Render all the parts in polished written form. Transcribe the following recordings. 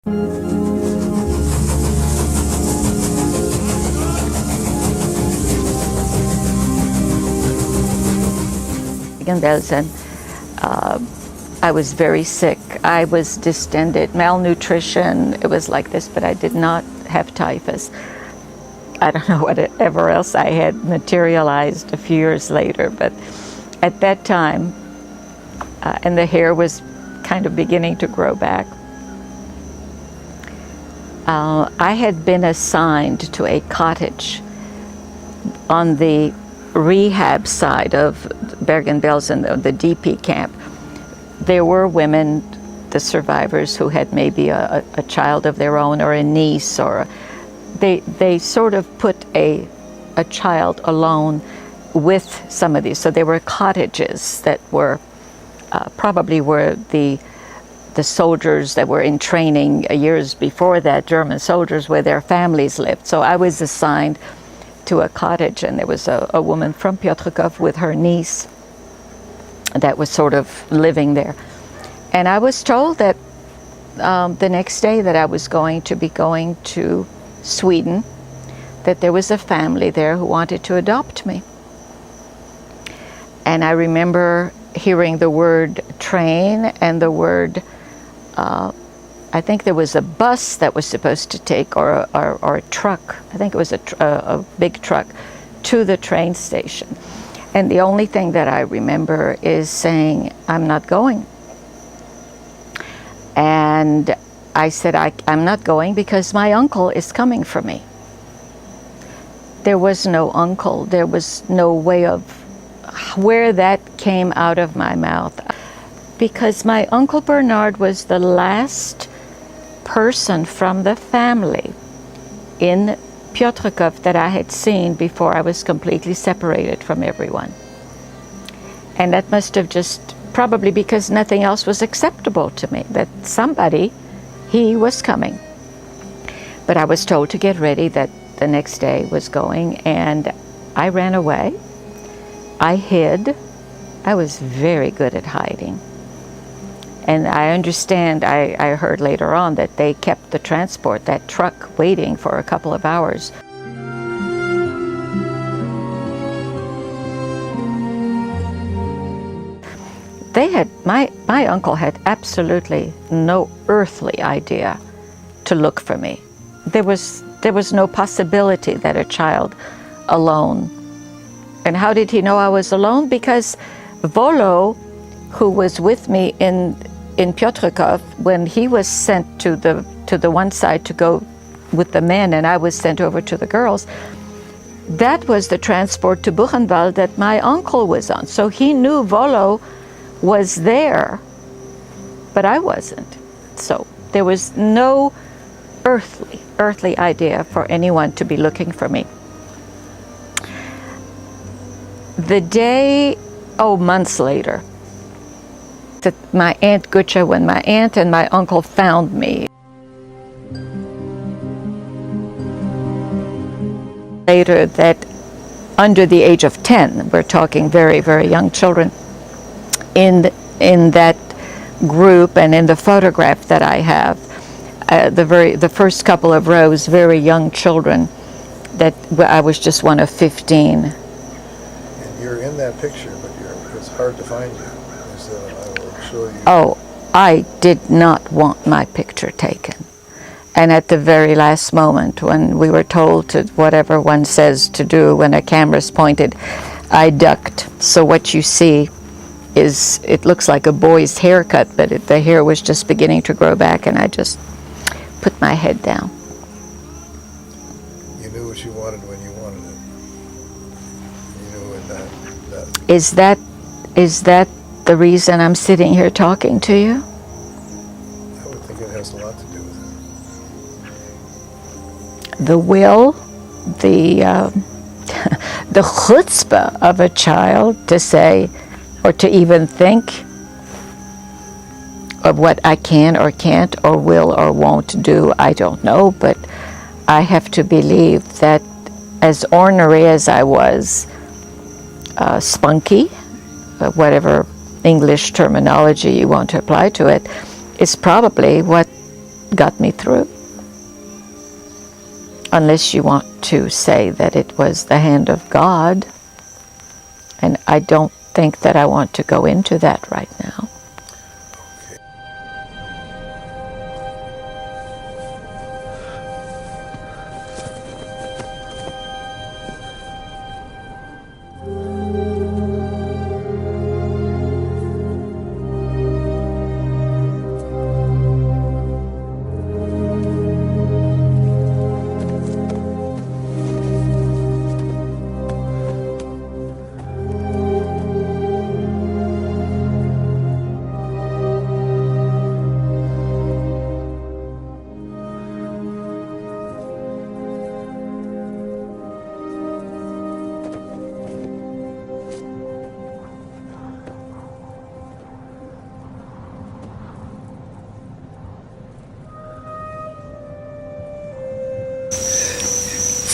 Bergen-Belsen, I was very sick. I was distended, malnutrition. It was like this, but I did not have typhus. I don't know whatever else I had materialized a few years later, but at that time, and the hair was kind of beginning to grow back, I had been assigned to a cottage on the rehab side of Bergen-Belsen, the DP camp. There were women, the survivors, who had maybe a child of their own or a niece, or they sort of put a child alone with some of these. So there were cottages that were probably were the soldiers that were in training years before that, German soldiers, where their families lived. So I was assigned to a cottage, and there was a woman from Piotrków with her niece that was sort of living there. And I was told that the next day that I was going to be going to Sweden, that there was a family there who wanted to adopt me. And I remember hearing the word train and the word, I think there was a bus that was supposed to take, or a truck, I think it was a big truck, to the train station. And the only thing that I remember is saying, I'm not going. And I said, I'm not going because my uncle is coming for me. There was no uncle. There was no way of where that came out of my mouth. Because my Uncle Bernard was the last person from the family in Piotrków that I had seen before I was completely separated from everyone. And that must have just, probably because nothing else was acceptable to me, that somebody, he was coming. But I was told to get ready, that the next day was going, and I ran away. I hid. I was very good at hiding. And I understand, I heard later on that they kept the transport, that truck, waiting for a couple of hours. They had, my uncle had absolutely no earthly idea to look for me. There was no possibility that a child alone. And how did he know I was alone? Because Volo, who was with me in Piotrków, when he was sent to the one side to go with the men, and I was sent over to the girls, that was the transport to Buchenwald that my uncle was on. So he knew Volo was there, but I wasn't. So there was no earthly idea for anyone to be looking for me. The day, months later, that my Aunt Gutsche, when my aunt and my uncle found me. Later, that under the age of 10, we're talking very, very young children, in that group and in the photograph that I have, the first couple of rows, very young children, that I was just one of 15. And you're in that picture, but it's hard to find you. I will show you. Oh, I did not want my picture taken. And at the very last moment, when we were told to whatever one says to do when a camera's pointed, I ducked. So what you see is, it looks like a boy's haircut, but the hair was just beginning to grow back, and I just put my head down. You knew what you wanted when you wanted it. You knew in that. Is that the reason I'm sitting here talking to you? I would think it has a lot to do with it. The will, the chutzpah of a child to say, or to even think of what I can or can't or will or won't do, I don't know, but I have to believe that as ornery as I was, spunky, whatever English terminology you want to apply to it, is probably what got me through. Unless you want to say that it was the hand of God. And I don't think that I want to go into that right now.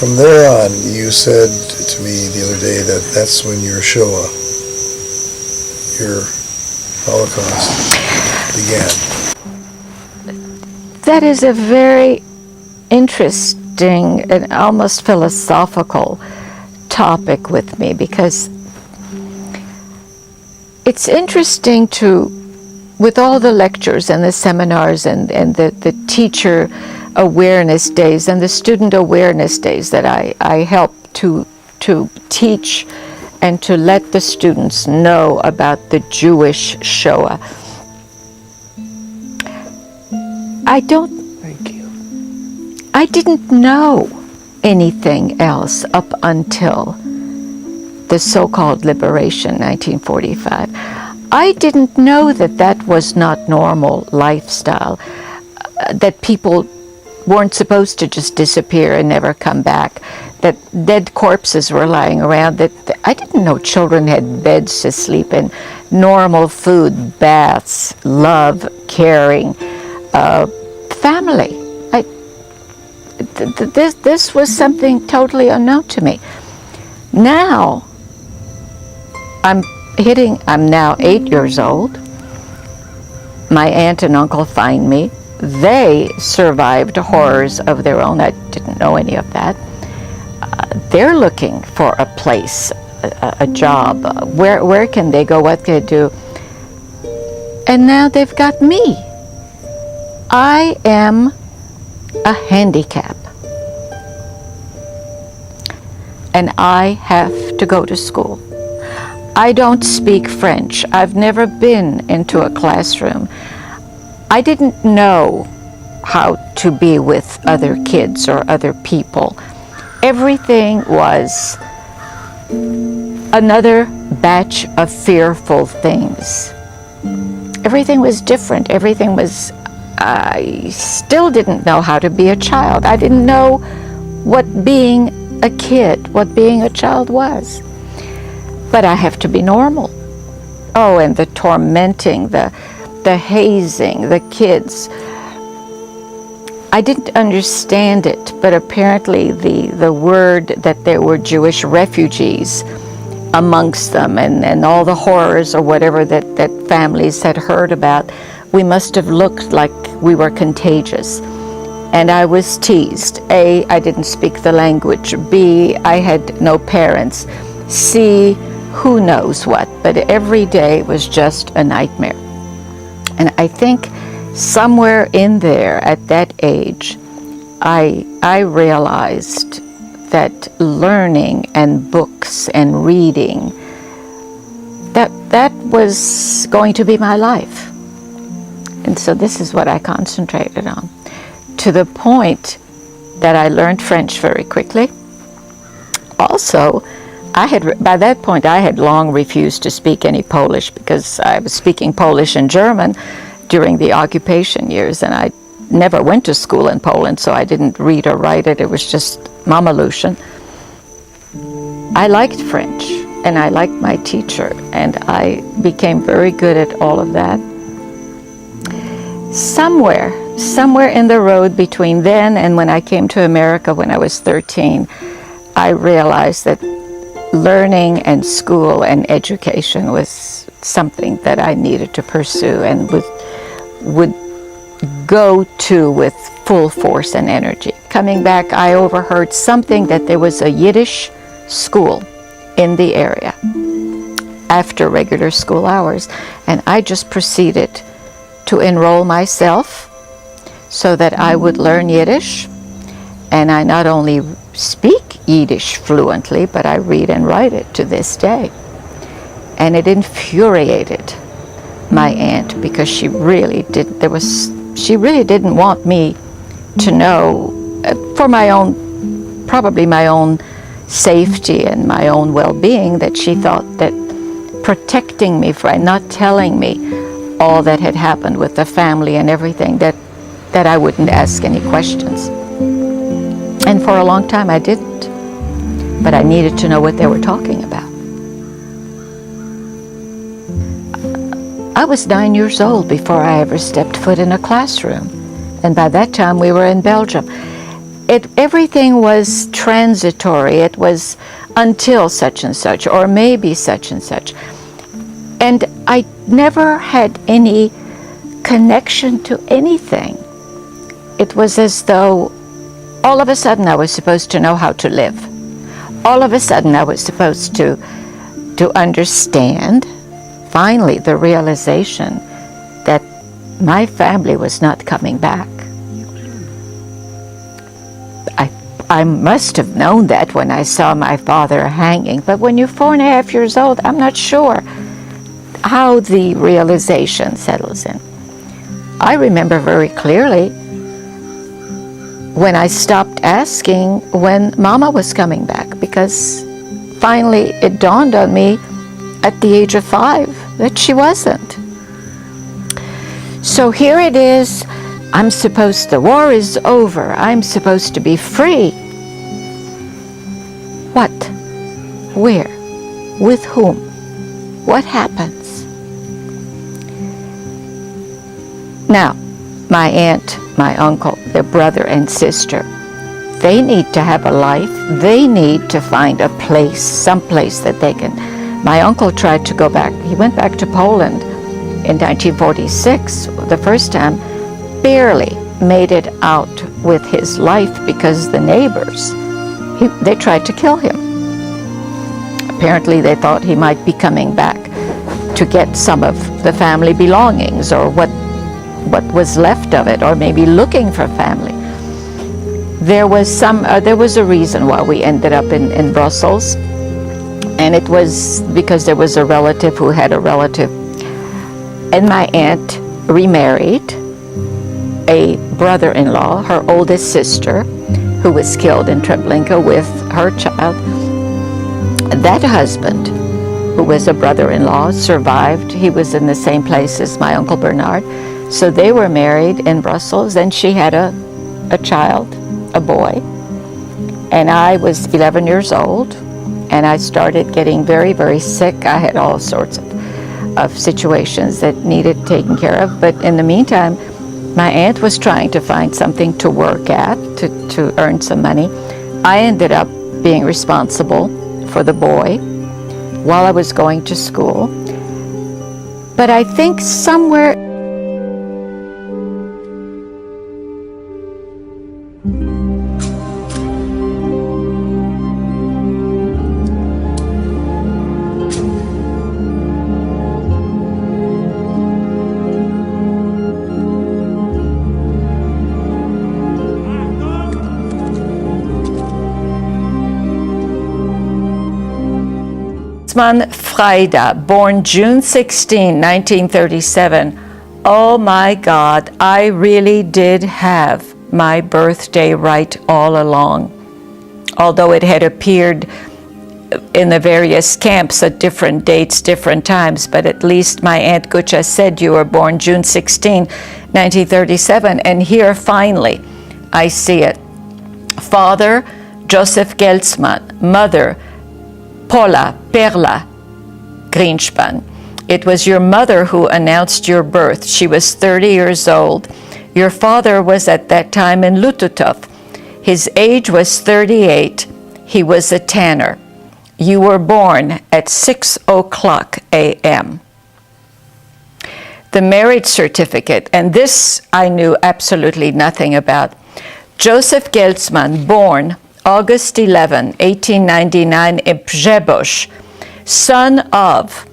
From there on, you said to me the other day that that's when your Shoah, your Holocaust, began. That is a very interesting and almost philosophical topic with me, because it's interesting to, with all the lectures and the seminars and the teacher awareness days and the student awareness days that I help to teach and to let the students know about the Jewish Shoah. I didn't know anything else up until the so-called liberation, 1945. I didn't know that that was not normal lifestyle, that people weren't supposed to just disappear and never come back, that dead corpses were lying around, that I didn't know children had beds to sleep in, normal food, baths, love, caring, family. This was something totally unknown to me. Now, I'm now 8 years old. My aunt and uncle find me. They survived horrors of their own. I didn't know any of that. They're looking for a place, a job. Where can they go? What can they do? And now they've got me. I am a handicap. And I have to go to school. I don't speak French. I've never been into a classroom. I didn't know how to be with other kids or other people. Everything was another batch of fearful things. Everything was different. I still didn't know how to be a child. I didn't know what being a kid, what being a child was. But I have to be normal. Oh, and the tormenting, the hazing, the kids. I didn't understand it, but apparently the word that there were Jewish refugees amongst them and all the horrors or whatever that families had heard about, we must have looked like we were contagious. And I was teased. A, I didn't speak the language. B, I had no parents. C, who knows what. But every day was just a nightmare. And I think somewhere in there at that age, I realized that learning and books and reading, that was going to be my life. And so this is what I concentrated on, to the point that I learned French very quickly. Also, by that point, I had long refused to speak any Polish because I was speaking Polish and German during the occupation years, and I never went to school in Poland, so I didn't read or write it. It was just Mamalusian. I liked French, and I liked my teacher, and I became very good at all of that. Somewhere in the road between then and when I came to America when I was 13, I realized that learning and school and education was something that I needed to pursue and would go to with full force and energy. Coming back, I overheard something that there was a Yiddish school in the area after regular school hours, and I just proceeded to enroll myself so that I would learn Yiddish. And I not only speak Yiddish fluently, but I read and write it to this day. And it infuriated my aunt because she really didn't want me to know, for my own, probably my own safety and my own well-being, that she thought that protecting me from not telling me all that had happened with the family and everything, that I wouldn't ask any questions. And for a long time I didn't, but I needed to know what they were talking about. I was 9 years old before I ever stepped foot in a classroom, and by that time we were in Belgium. Everything was transitory. It was until such and such, or maybe such and such. And I never had any connection to anything. It was as though all of a sudden I was supposed to know how to live. All of a sudden I was supposed to understand, finally, the realization that my family was not coming back. I must have known that when I saw my father hanging, but when you're 4.5 years old, I'm not sure how the realization settles in. I remember very clearly when I stopped asking when Mama was coming back, because finally it dawned on me at the age of 5 that she wasn't. So here it is, the war is over, I'm supposed to be free. What? Where? With whom? What happens? Now, my aunt, my uncle, their brother and sister, they need to have a life. They need to find a place, someplace that they can. My uncle tried to go back. He went back to Poland in 1946, the first time, barely made it out with his life because the neighbors, they tried to kill him. Apparently they thought he might be coming back to get some of the family belongings, or what was left of it, or maybe looking for family. There was a reason why we ended up in Brussels, and it was because there was a relative who had a relative, and my aunt remarried a brother-in-law, her oldest sister, who was killed in Treblinka with her child. That husband, who was a brother-in-law, survived. He was in the same place as my Uncle Bernard. So they were married in Brussels, and she had a child, a boy. And I was 11 years old, and I started getting very, very sick. I had all sorts of situations that needed taken care of. But in the meantime, my aunt was trying to find something to work at, to earn some money. I ended up being responsible for the boy while I was going to school. But I think somewhere Fredzia, born June 16, 1937. Oh my God, I really did have my birthday right all along. Although it had appeared in the various camps at different dates, different times, but at least my Aunt Gucha said you were born June 16, 1937, and here finally I see it. Father, Joseph Geltzman. Mother, Paula Perla Greenspan. It was your mother who announced your birth. She was 30 years old. Your father was at that time in Lututov. His age was 38. He was a tanner. You were born at 6:00 a.m. the marriage certificate, and this I knew absolutely nothing about. Joseph Geltzman, born August 11, 1899 in Przebosz, son of,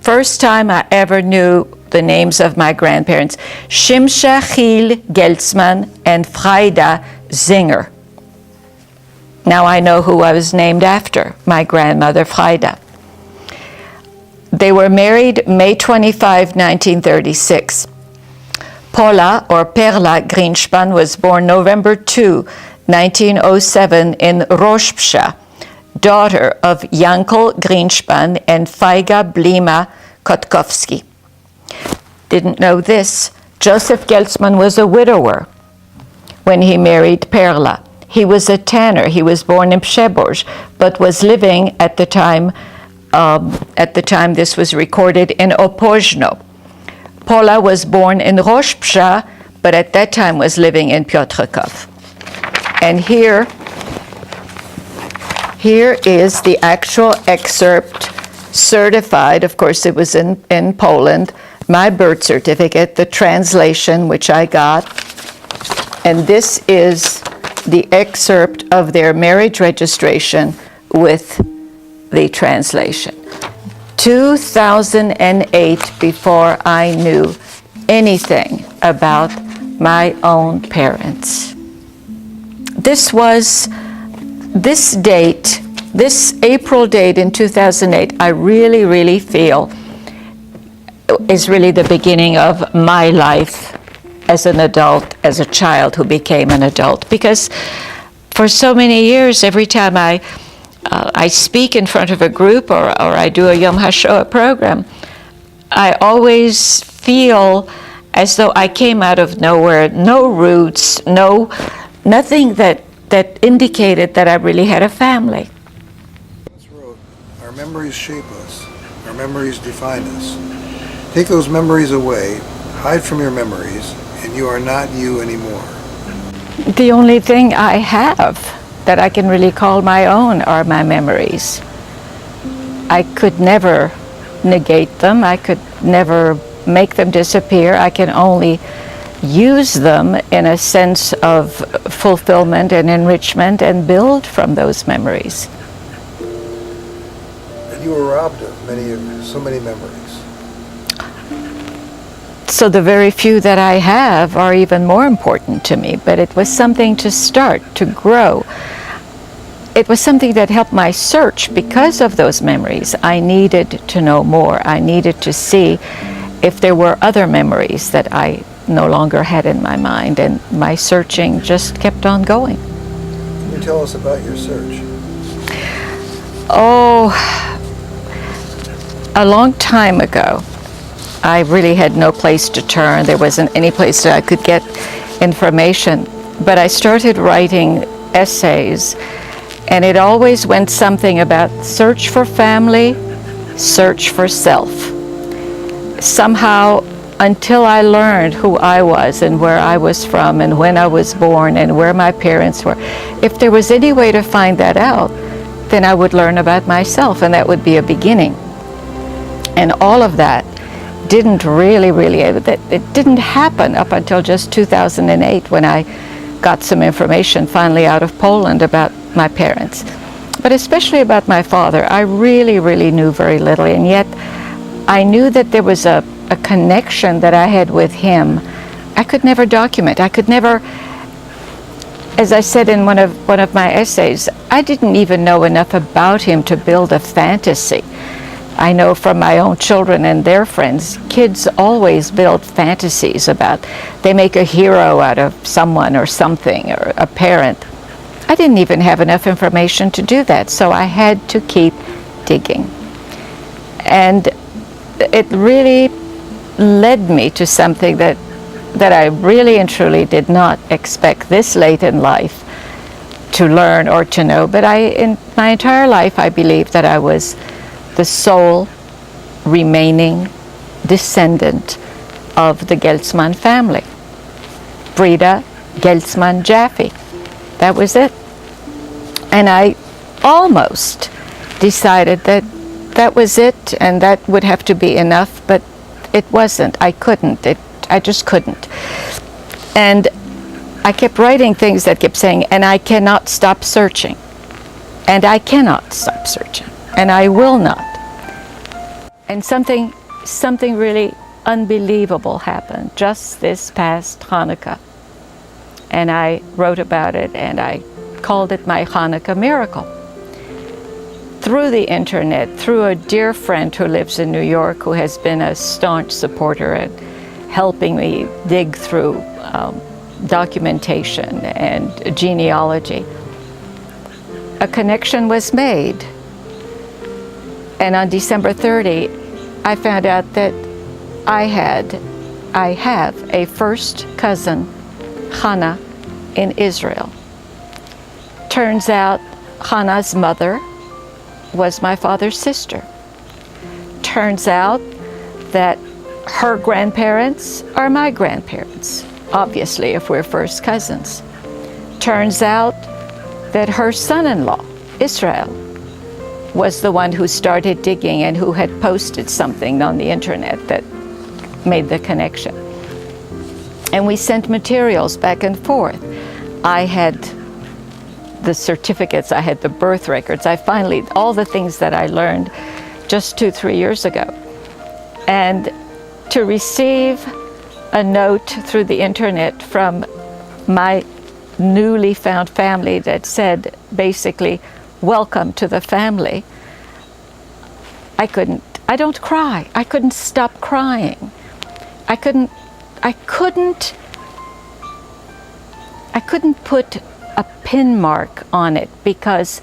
first time I ever knew the names of my grandparents, Shimsha Chil Geltzman and Fredzia Zinger. Now I know who I was named after, my grandmother Fredzia. They were married May 25, 1936. Paula, or Perla Greenspan, was born November 2, 1907 in Rozpsza, daughter of Jankel Greenspan and Fajga Blima Kotkowski. Didn't know this. Joseph Geltzman was a widower when he married Perla. He was a tanner. He was born in Przebosz, but was living at the time this was recorded in Opozno. Paula was born in Rozpsza, but at that time was living in Piotrków. And here is the actual excerpt, certified, of course it was in Poland, my birth certificate, the translation which I got, and this is the excerpt of their marriage registration with the translation. 2008, before I knew anything about my own parents. This date, this April date in 2008, I really, really feel is really the beginning of my life as an adult, as a child who became an adult. Because for so many years, every time I speak in front of a group or I do a Yom HaShoah program, I always feel as though I came out of nowhere, no roots, nothing that indicated that I really had a family. Our memories shape us. Our memories define us. Take those memories away, hide from your memories, and you are not you anymore. The only thing I have that I can really call my own are my memories. I could never negate them. I could never make them disappear. I can only use them in a sense of fulfillment and enrichment and build from those memories. And you were robbed of so many memories. So the very few that I have are even more important to me, but it was something to start, to grow. It was something that helped my search because of those memories. I needed to know more. I needed to see if there were other memories that I no longer had in my mind, and my searching just kept on going. Can you tell us about your search? Oh, a long time ago, I really had no place to turn. There wasn't any place that I could get information. But I started writing essays, and it always went something about search for family, search for self. Somehow, until I learned who I was and where I was from and when I was born and where my parents were, if there was any way to find that out, then I would learn about myself, and that would be a beginning. And all of that didn't really, it didn't happen up until just 2008 when I got some information finally out of Poland about my parents. But especially about my father, I really, really knew very little, and yet I knew that there was a connection that I had with him. I could never document. I could never, as I said in one of my essays, I didn't even know enough about him to build a fantasy. I know from my own children and their friends, kids always build fantasies about, they make a hero out of someone or something, or a parent. I didn't even have enough information to do that, so I had to keep digging. And it really led me to something that I really and truly did not expect this late in life to learn or to know. But in my entire life, I believed that I was the sole remaining descendant of the Geltzman family. Frida Geltzman Jaffe. That was it. And I almost decided that was it and that would have to be enough, but It wasn't. I couldn't. I just couldn't. And I kept writing things that kept saying, and I cannot stop searching. And I cannot stop searching. And I will not. And something really unbelievable happened just this past Hanukkah. And I wrote about it, and I called it my Hanukkah miracle. Through the internet, through a dear friend who lives in New York, who has been a staunch supporter and helping me dig through documentation and genealogy, a connection was made. And on December 30, I found out that I have a first cousin, Hannah, in Israel. Turns out Hannah's mother was my father's sister. Turns out that her grandparents are my grandparents, obviously, if we're first cousins. Turns out that her son-in-law, Israel, was the one who started digging and who had posted something on the internet that made the connection. And we sent materials back and forth. I had the certificates, I had the birth records, all the things that I learned just 2-3 years ago. And to receive a note through the internet from my newly found family that said basically, welcome to the family, I don't cry. I couldn't stop crying. I couldn't put a pin mark on it because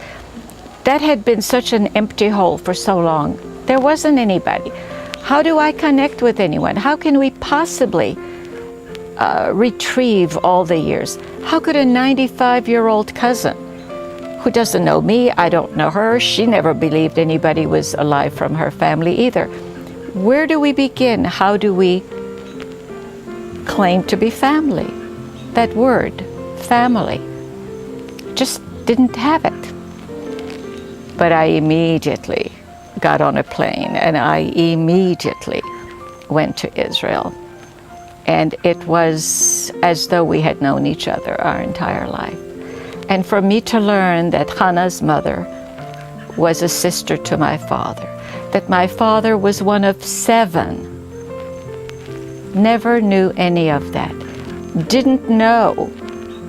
that had been such an empty hole for so long. There wasn't anybody. How do I connect with anyone? How can we possibly retrieve all the years? How could a 95-year-old cousin who doesn't know me, I don't know her, she never believed anybody was alive from her family either. Where do we begin? How do we claim to be family? That word, family, just didn't have it. But I immediately got on a plane and I immediately went to Israel. And it was as though we had known each other our entire life. And for me to learn that Hannah's mother was a sister to my father, that my father was one of 7, never knew any of that, didn't know,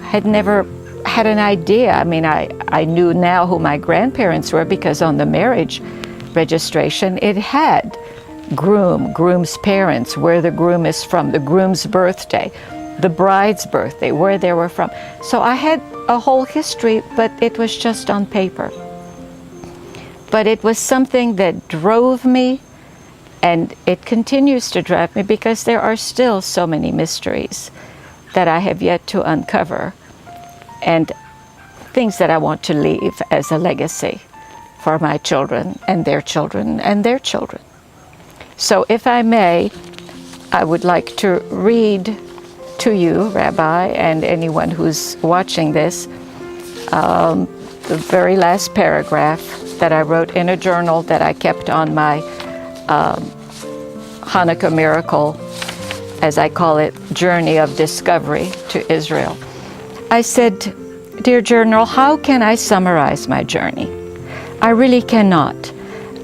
had never had an idea. I mean, I knew now who my grandparents were because on the marriage registration it had groom's parents, where the groom is from, the groom's birthday, the bride's birthday, where they were from. So I had a whole history, but it was just on paper. But it was something that drove me, and it continues to drive me because there are still so many mysteries that I have yet to uncover, and things that I want to leave as a legacy for my children and their children and their children. So if I may, I would like to read to you, Rabbi, and anyone who's watching this, the very last paragraph that I wrote in a journal that I kept on my Hanukkah miracle, as I call it, journey of discovery to Israel. I said, "Dear journal, how can I summarize my journey? I really cannot,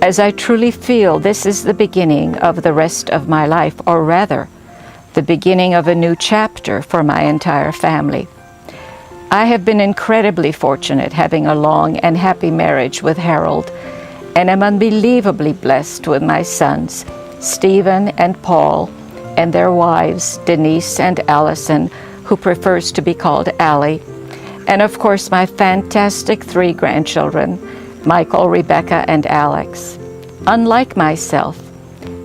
as I truly feel this is the beginning of the rest of my life, or rather, the beginning of a new chapter for my entire family. I have been incredibly fortunate having a long and happy marriage with Harold, and am unbelievably blessed with my sons, Stephen and Paul, and their wives, Denise and Allison, who prefers to be called Allie, and of course my fantastic 3 grandchildren, Michael, Rebecca, and Alex. Unlike myself,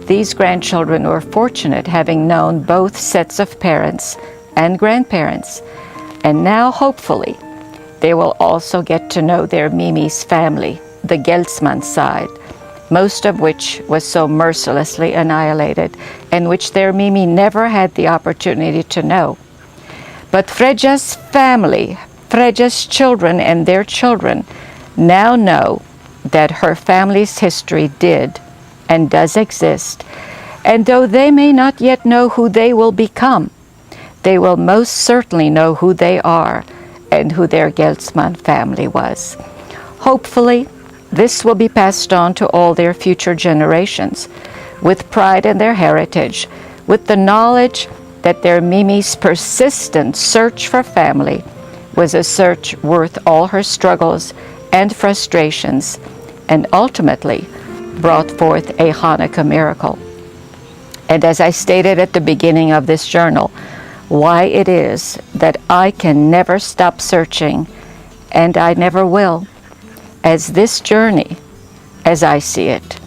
these grandchildren were fortunate having known both sets of parents and grandparents, and now hopefully they will also get to know their Mimi's family, the Geltzman side, most of which was so mercilessly annihilated and which their Mimi never had the opportunity to know. But Fredzia's family, Fredzia's children and their children now know that her family's history did and does exist, And though they may not yet know who they will become, they will most certainly know who they are and who their Gelsman family was. Hopefully, this will be passed on to all their future generations, with pride in their heritage, with the knowledge that their Mimi's persistent search for family was a search worth all her struggles and frustrations, and ultimately brought forth a Hanukkah miracle. And as I stated at the beginning of this journal, why it is that I can never stop searching, and I never will, as this journey, as I see it,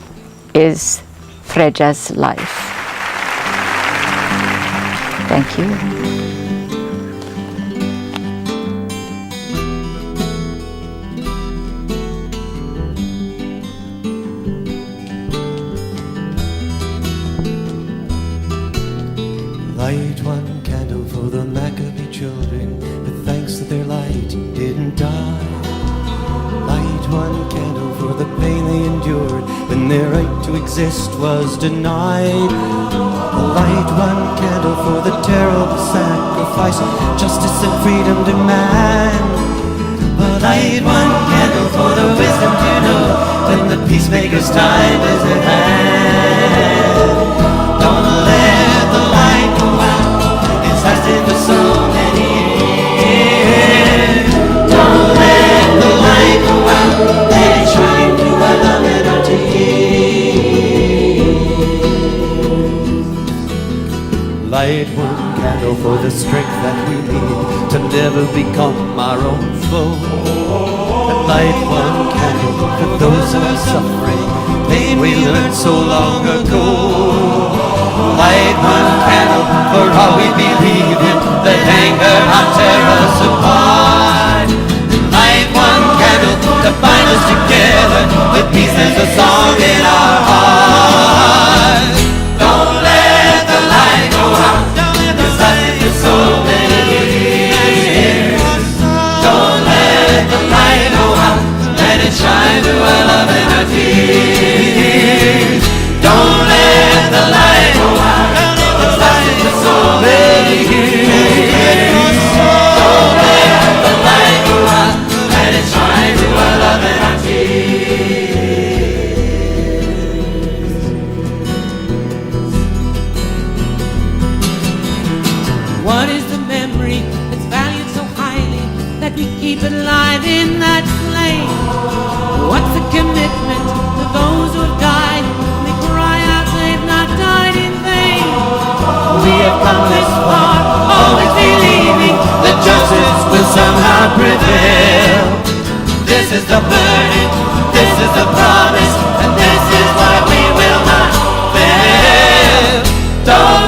is Fredzia's life. Thank you. Light one candle for the Maccabee children, with thanks that their light didn't die. Light one candle for the pain they endured when their right to exist was denied. Light one candle for the terrible sacrifice justice and freedom demand. Light one candle for the wisdom to know when the peacemaker's time is at hand. Don't let the light go out, it's lasted for so many years. Don't let the light go out, let it shine through our love and our tears. Light one candle for the strength that we need to never become our own foe. And light one candle for those who are suffering pain we learned so long ago. Light one candle for all we believe in, that anger not tear us apart. Light one candle to bind us together, with peace as a song in our hearts. Don't let the light go out, it's lasted for so many years. Don't let the light go out, let it shine through our love and our tears. Don't let the light go out, it's lasted for so many years. Don't let the light go out, let it shine through our love and our tears. What is the memory that's valued so highly that we keep it alive in that flame? What's the commitment to those who have died? They cry out they've not died in vain. We have come this far, always believing that justice will somehow prevail. This is the burden, this is the promise, and this is why we will not fail. Don't